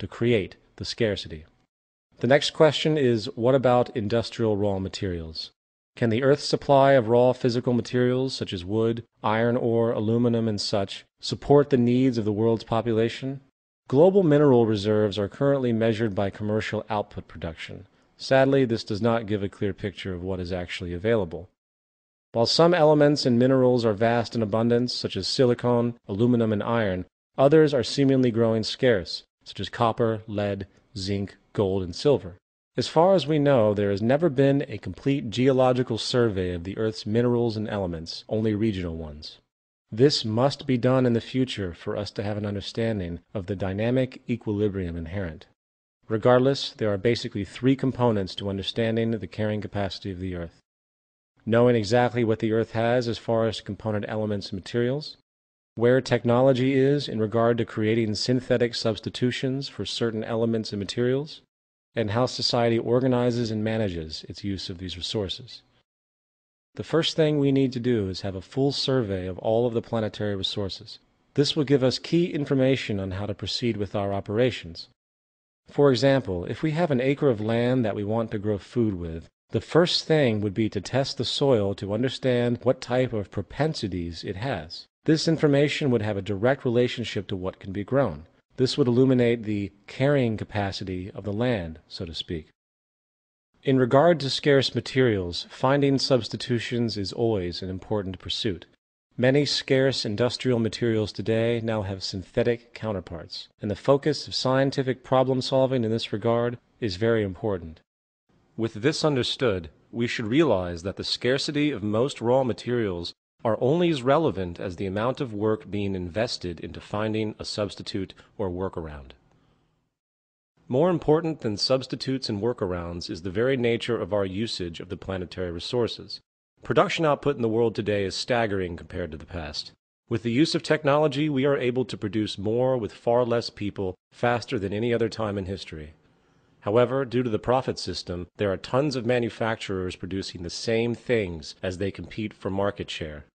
to create the scarcity. The next question is, what about industrial raw materials? Can the Earth's supply of raw physical materials, such as wood, iron ore, aluminum, and such, support the needs of the world's population? Global mineral reserves are currently measured by commercial output production. Sadly, this does not give a clear picture of what is actually available. While some elements and minerals are vast in abundance, such as silicon, aluminum, and iron, others are seemingly growing scarce, such as copper, lead, zinc, gold, and silver. As far as we know, there has never been a complete geological survey of the Earth's minerals and elements, only regional ones. This must be done in the future for us to have an understanding of the dynamic equilibrium inherent. Regardless, there are basically three components to understanding the carrying capacity of the Earth. Knowing exactly what the Earth has as far as component elements and materials, where technology is in regard to creating synthetic substitutions for certain elements and materials, and how society organizes and manages its use of these resources. The first thing we need to do is have a full survey of all of the planetary resources. This will give us key information on how to proceed with our operations. For example, if we have an acre of land that we want to grow food with, the first thing would be to test the soil to understand what type of propensities it has. This information would have a direct relationship to what can be grown. This would illuminate the carrying capacity of the land, so to speak. In regard to scarce materials, finding substitutions is always an important pursuit. Many scarce industrial materials today now have synthetic counterparts, and the focus of scientific problem solving in this regard is very important. With this understood, we should realize that the scarcity of most raw materials are only as relevant as the amount of work being invested into finding a substitute or workaround. More important than substitutes and workarounds is the very nature of our usage of the planetary resources. Production output in the world today is staggering compared to the past. With the use of technology, we are able to produce more with far less people faster than any other time in history. However, due to the profit system, there are tons of manufacturers producing the same things as they compete for market share.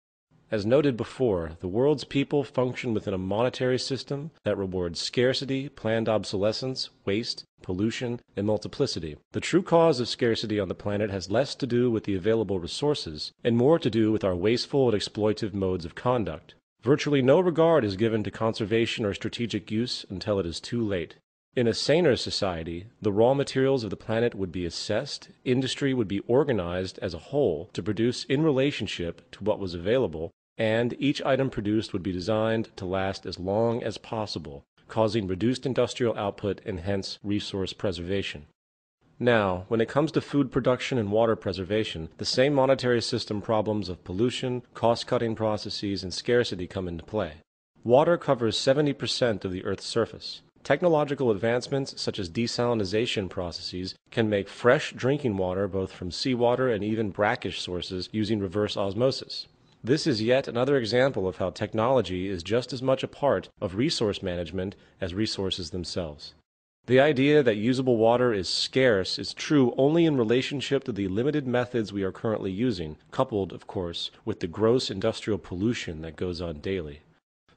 As noted before, the world's people function within a monetary system that rewards scarcity, planned obsolescence, waste, pollution, and multiplicity. The true cause of scarcity on the planet has less to do with the available resources and more to do with our wasteful and exploitive modes of conduct. Virtually no regard is given to conservation or strategic use until it is too late. In a saner society, the raw materials of the planet would be assessed, industry would be organized as a whole to produce in relationship to what was available, and each item produced would be designed to last as long as possible, causing reduced industrial output and hence resource preservation. Now, when it comes to food production and water preservation, the same monetary system problems of pollution, cost-cutting processes, and scarcity come into play. Water covers 70% of the Earth's surface. Technological advancements such as desalination processes can make fresh drinking water both from seawater and even brackish sources using reverse osmosis. This is yet another example of how technology is just as much a part of resource management as resources themselves. The idea that usable water is scarce is true only in relationship to the limited methods we are currently using, coupled, of course, with the gross industrial pollution that goes on daily.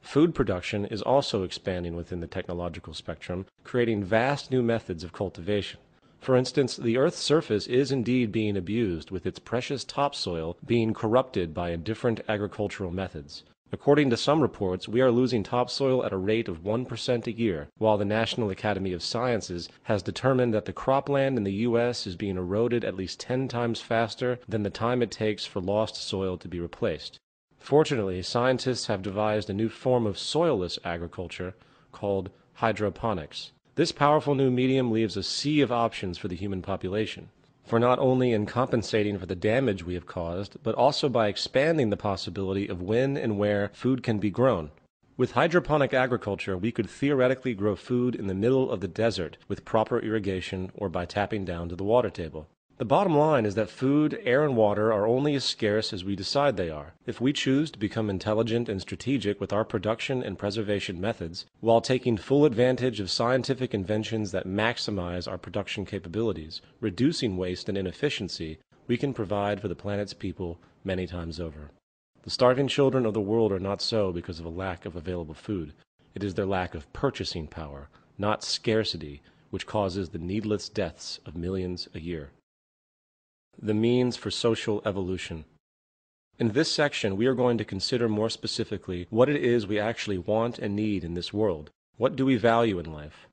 Food production is also expanding within the technological spectrum, creating vast new methods of cultivation. For instance, the Earth's surface is indeed being abused, with its precious topsoil being corrupted by different agricultural methods. According to some reports, we are losing topsoil at a rate of 1% a year, while the National Academy of Sciences has determined that the cropland in the U.S. is being eroded at least 10 times faster than the time it takes for lost soil to be replaced. Fortunately, scientists have devised a new form of soilless agriculture called hydroponics. This powerful new medium leaves a sea of options for the human population, for not only in compensating for the damage we have caused, but also by expanding the possibility of when and where food can be grown. With hydroponic agriculture, we could theoretically grow food in the middle of the desert with proper irrigation or by tapping down to the water table. The bottom line is that food, air, and water are only as scarce as we decide they are. If we choose to become intelligent and strategic with our production and preservation methods, while taking full advantage of scientific inventions that maximize our production capabilities, reducing waste and inefficiency, we can provide for the planet's people many times over. The starving children of the world are not so because of a lack of available food. It is their lack of purchasing power, not scarcity, which causes the needless deaths of millions a year. The means for social evolution. In this section, we are going to consider more specifically what it is we actually want and need in this world. What do we value in life?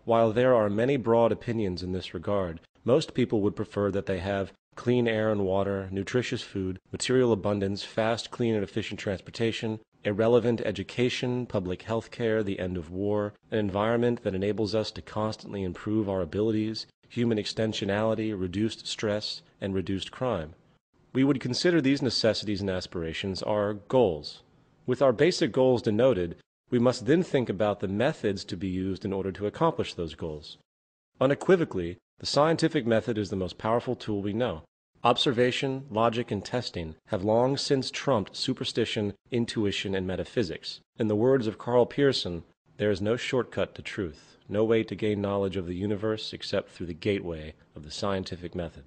While there are many broad opinions in this regard, most people would prefer that they have clean air and water, nutritious food, material abundance, fast, clean, and efficient transportation, irrelevant education, public health care, the end of war, an environment that enables us to constantly improve our abilities, human extensionality, reduced stress, and reduced crime. We would consider these necessities and aspirations our goals. With our basic goals denoted, we must then think about the methods to be used in order to accomplish those goals. Unequivocally, the scientific method is the most powerful tool we know. Observation, logic, and testing have long since trumped superstition, intuition, and metaphysics. In the words of Carl Pearson, there is no shortcut to truth, no way to gain knowledge of the universe except through the gateway of the scientific method.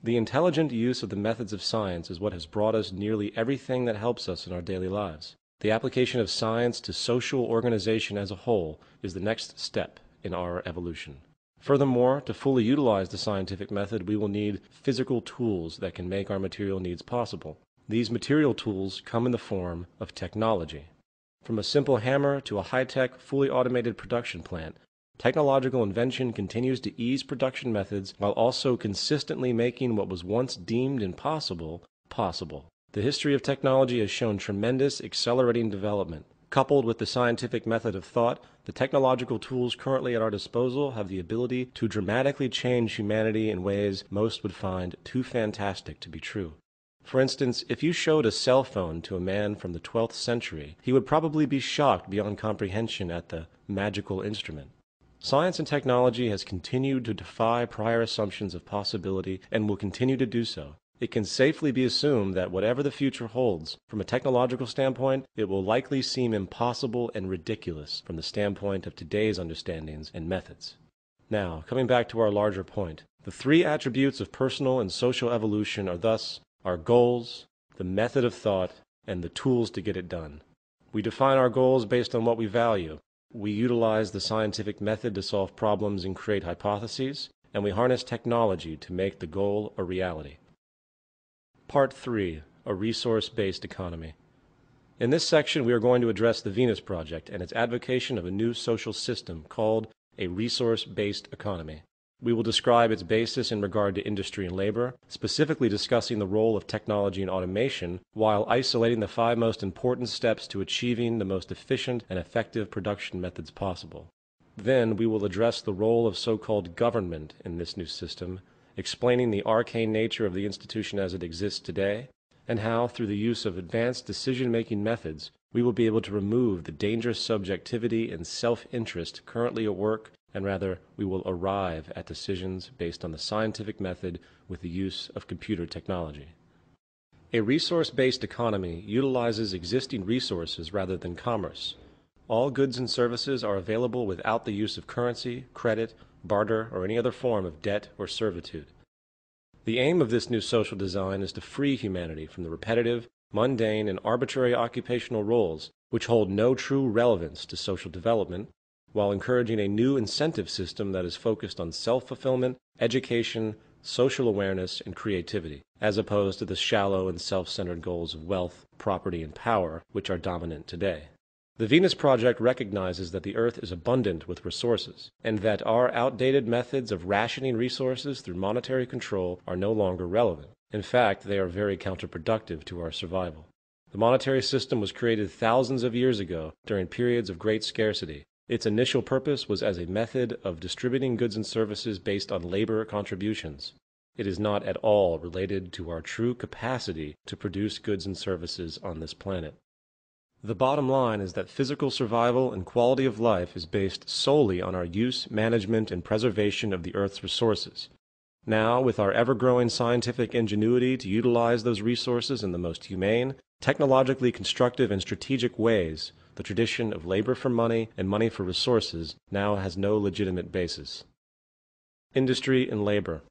The intelligent use of the methods of science is what has brought us nearly everything that helps us in our daily lives. The application of science to social organization as a whole is the next step in our evolution. Furthermore, to fully utilize the scientific method, we will need physical tools that can make our material needs possible. These material tools come in the form of technology. From a simple hammer to a high-tech, fully automated production plant, technological invention continues to ease production methods while also consistently making what was once deemed impossible, possible. The history of technology has shown tremendous accelerating development. Coupled with the scientific method of thought, the technological tools currently at our disposal have the ability to dramatically change humanity in ways most would find too fantastic to be true. For instance, if you showed a cell phone to a man from the 12th century, he would probably be shocked beyond comprehension at the magical instrument. Science and technology has continued to defy prior assumptions of possibility and will continue to do so. It can safely be assumed that whatever the future holds, from a technological standpoint, it will likely seem impossible and ridiculous from the standpoint of today's understandings and methods. Now, coming back to our larger point, the three attributes of personal and social evolution are thus our goals, the method of thought, and the tools to get it done. We define our goals based on what we value. We utilize the scientific method to solve problems and create hypotheses, and we harness technology to make the goal a reality. Part 3. A resource-based economy. In this section, we are going to address the Venus Project and its advocation of a new social system called a resource-based economy. We will describe its basis in regard to industry and labor, specifically discussing the role of technology and automation, while isolating the 5 most important steps to achieving the most efficient and effective production methods possible. Then we will address the role of so-called government in this new system, explaining the arcane nature of the institution as it exists today, and how, through the use of advanced decision-making methods, we will be able to remove the dangerous subjectivity and self-interest currently at work, and rather, we will arrive at decisions based on the scientific method with the use of computer technology. A resource-based economy utilizes existing resources rather than commerce. All goods and services are available without the use of currency, credit, barter, or any other form of debt or servitude. The aim of this new social design is to free humanity from the repetitive, mundane, and arbitrary occupational roles which hold no true relevance to social development, while encouraging a new incentive system that is focused on self-fulfillment, education, social awareness, and creativity, as opposed to the shallow and self-centered goals of wealth, property, and power which are dominant today. The Venus Project recognizes that the Earth is abundant with resources, and that our outdated methods of rationing resources through monetary control are no longer relevant. In fact, they are very counterproductive to our survival. The monetary system was created thousands of years ago during periods of great scarcity. Its initial purpose was as a method of distributing goods and services based on labor contributions. It is not at all related to our true capacity to produce goods and services on this planet. The bottom line is that physical survival and quality of life is based solely on our use, management, and preservation of the Earth's resources. Now, with our ever-growing scientific ingenuity to utilize those resources in the most humane, technologically constructive, and strategic ways, the tradition of labor for money and money for resources now has no legitimate basis. Industry and labor.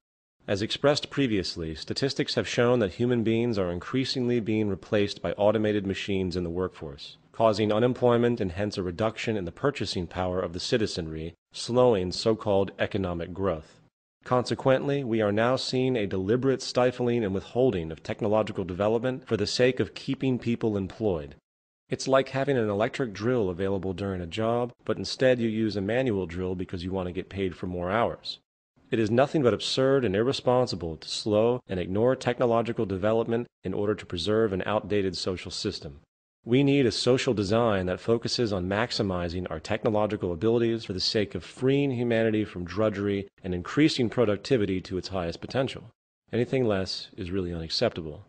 As expressed previously, statistics have shown that human beings are increasingly being replaced by automated machines in the workforce, causing unemployment and hence a reduction in the purchasing power of the citizenry, slowing so-called economic growth. Consequently, we are now seeing a deliberate stifling and withholding of technological development for the sake of keeping people employed. It's like having an electric drill available during a job, but instead you use a manual drill because you want to get paid for more hours. It is nothing but absurd and irresponsible to slow and ignore technological development in order to preserve an outdated social system. We need a social design that focuses on maximizing our technological abilities for the sake of freeing humanity from drudgery and increasing productivity to its highest potential. Anything less is really unacceptable.